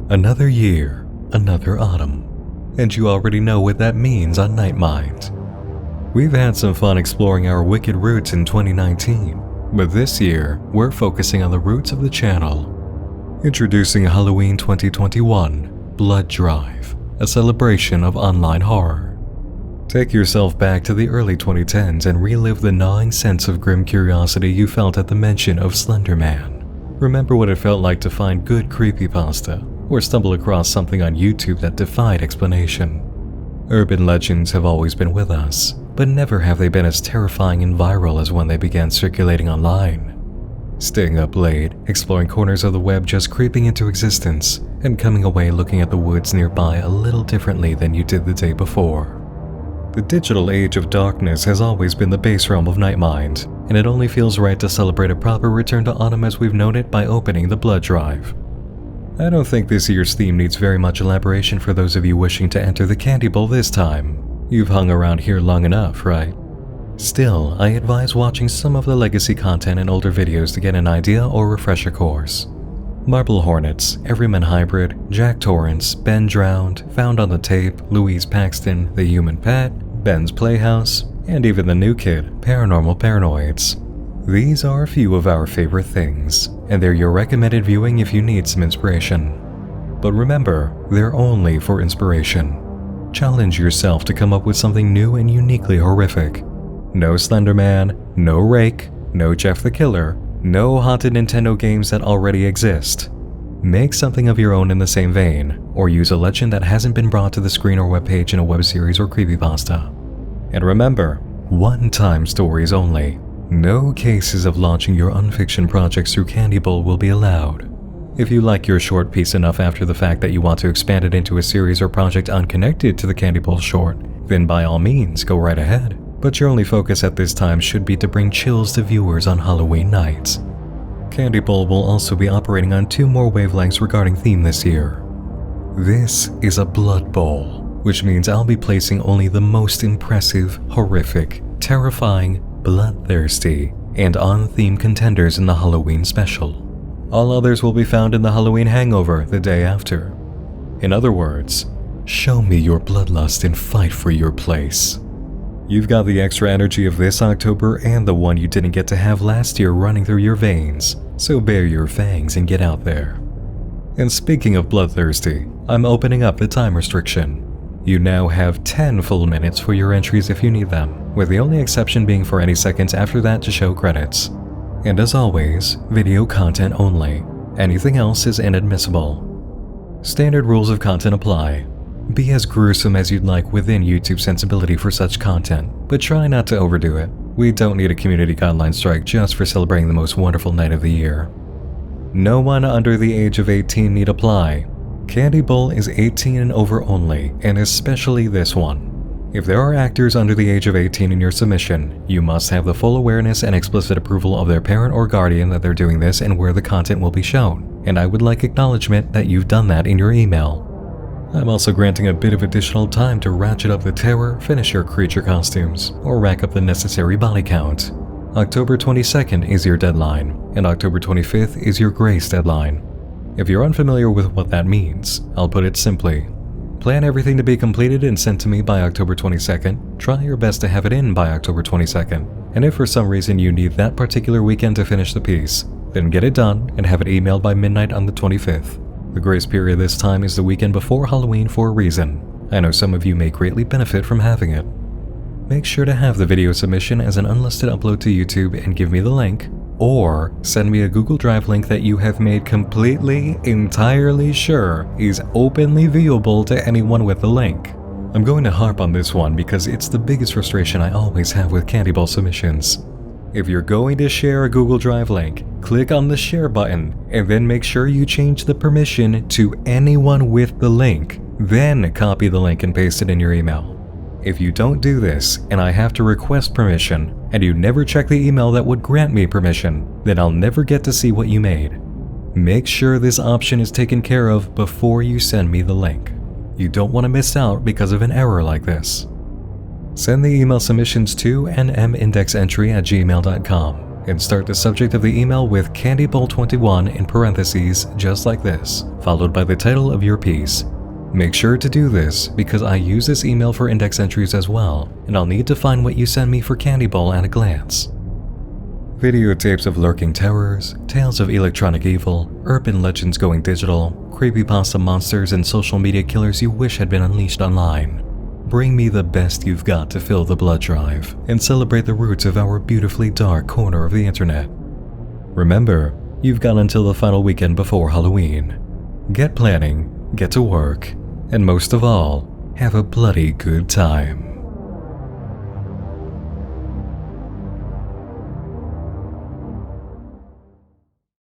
Another year, another autumn, and you already know what that means on Night Mind. We've had some fun exploring our wicked roots in 2019, but this year we're focusing on the roots of the channel. Introducing Halloween 2021 Blood Drive, a celebration of online horror. Take yourself back to the early 2010s and relive the gnawing sense of grim curiosity you felt at the mention of Slender Man. Remember what it felt like to find good creepypasta, or stumble across something on YouTube that defied explanation. Urban legends have always been with us, but never have they been as terrifying and viral as when they began circulating online. Staying up late, exploring corners of the web just creeping into existence, and coming away looking at the woods nearby a little differently than you did the day before. The digital age of darkness has always been the base realm of Night Mind, and it only feels right to celebrate a proper return to autumn as we've known it by opening the Blood Drive. I don't think this year's theme needs very much elaboration for those of you wishing to enter the candy bowl this time. You've hung around here long enough, right? Still, I advise watching some of the legacy content and older videos to get an idea or refresher course. Marble Hornets, Everyman Hybrid, Jack Torrance, Ben Drowned, Found on the Tape, Louise Paxton, The Human Pet, Ben's Playhouse, and even the new kid, Paranormal Paranoids. These are a few of our favorite things, and they're your recommended viewing if you need some inspiration. But remember, they're only for inspiration. Challenge yourself to come up with something new and uniquely horrific. No Slender Man, no Rake, no Jeff the Killer, no haunted Nintendo games that already exist. Make something of your own in the same vein, or use a legend that hasn't been brought to the screen or webpage in a web series or creepypasta. And remember, one-time stories only. No cases of launching your unfiction projects through Candy Bowl will be allowed. If you like your short piece enough after the fact that you want to expand it into a series or project unconnected to the Candy Bowl short, then by all means go right ahead. But your only focus at this time should be to bring chills to viewers on Halloween nights. Candy Bowl will also be operating on 2 more wavelengths regarding theme this year. This is a Blood Bowl, which means I'll be placing only the most impressive, horrific, terrifying, bloodthirsty, and on-theme contenders in the Halloween special. All others will be found in the Halloween hangover the day after. In other words, show me your bloodlust and fight for your place. You've got the extra energy of this October and the one you didn't get to have last year running through your veins, so bare your fangs and get out there. And speaking of bloodthirsty, I'm opening up the time restriction. You now have 10 full minutes for your entries if you need them, with the only exception being for any seconds after that to show credits. And as always, video content only. Anything else is inadmissible. Standard rules of content apply. Be as gruesome as you'd like within YouTube's sensibility for such content, but try not to overdo it. We don't need a community guideline strike just for celebrating the most wonderful night of the year. No one under the age of 18 need apply. Candy Bowl is 18 and over only, and especially this one. If there are actors under the age of 18 in your submission, you must have the full awareness and explicit approval of their parent or guardian that they're doing this and where the content will be shown, and I would like acknowledgement that you've done that in your email. I'm also granting a bit of additional time to ratchet up the terror, finish your creature costumes, or rack up the necessary body count. October 22nd is your deadline, and October 25th is your grace deadline. If you're unfamiliar with what that means, I'll put it simply. Plan everything to be completed and sent to me by October 22nd, try your best to have it in by October 22nd, and if for some reason you need that particular weekend to finish the piece, then get it done and have it emailed by midnight on the 25th. The grace period this time is the weekend before Halloween for a reason. I know some of you may greatly benefit from having it. Make sure to have the video submission as an unlisted upload to YouTube and give me the link, or send me a Google Drive link that you have made completely, entirely sure is openly viewable to anyone with the link. I'm going to harp on this one because it's the biggest frustration I always have with Candy Bowl submissions. If you're going to share a Google Drive link, click on the share button and then make sure you change the permission to anyone with the link. Then copy the link and paste it in your email. If you don't do this and I have to request permission and you never check the email that would grant me permission, then I'll never get to see what you made. Make sure this option is taken care of before you send me the link. You don't want to miss out because of an error like this. Send the email submissions to nmindexentry@gmail.com and start the subject of the email with Candy Bowl 21 in parentheses just like this, followed by the title of your piece. Make sure to do this because I use this email for index entries as well, and I'll need to find what you send me for Candy Bowl at a glance. Videotapes of lurking terrors, tales of electronic evil, urban legends going digital, creepypasta monsters, and social media killers you wish had been unleashed online. Bring me the best you've got to fill the blood drive and celebrate the roots of our beautifully dark corner of the internet. Remember, you've got until the final weekend before Halloween. Get planning, get to work, and most of all, have a bloody good time.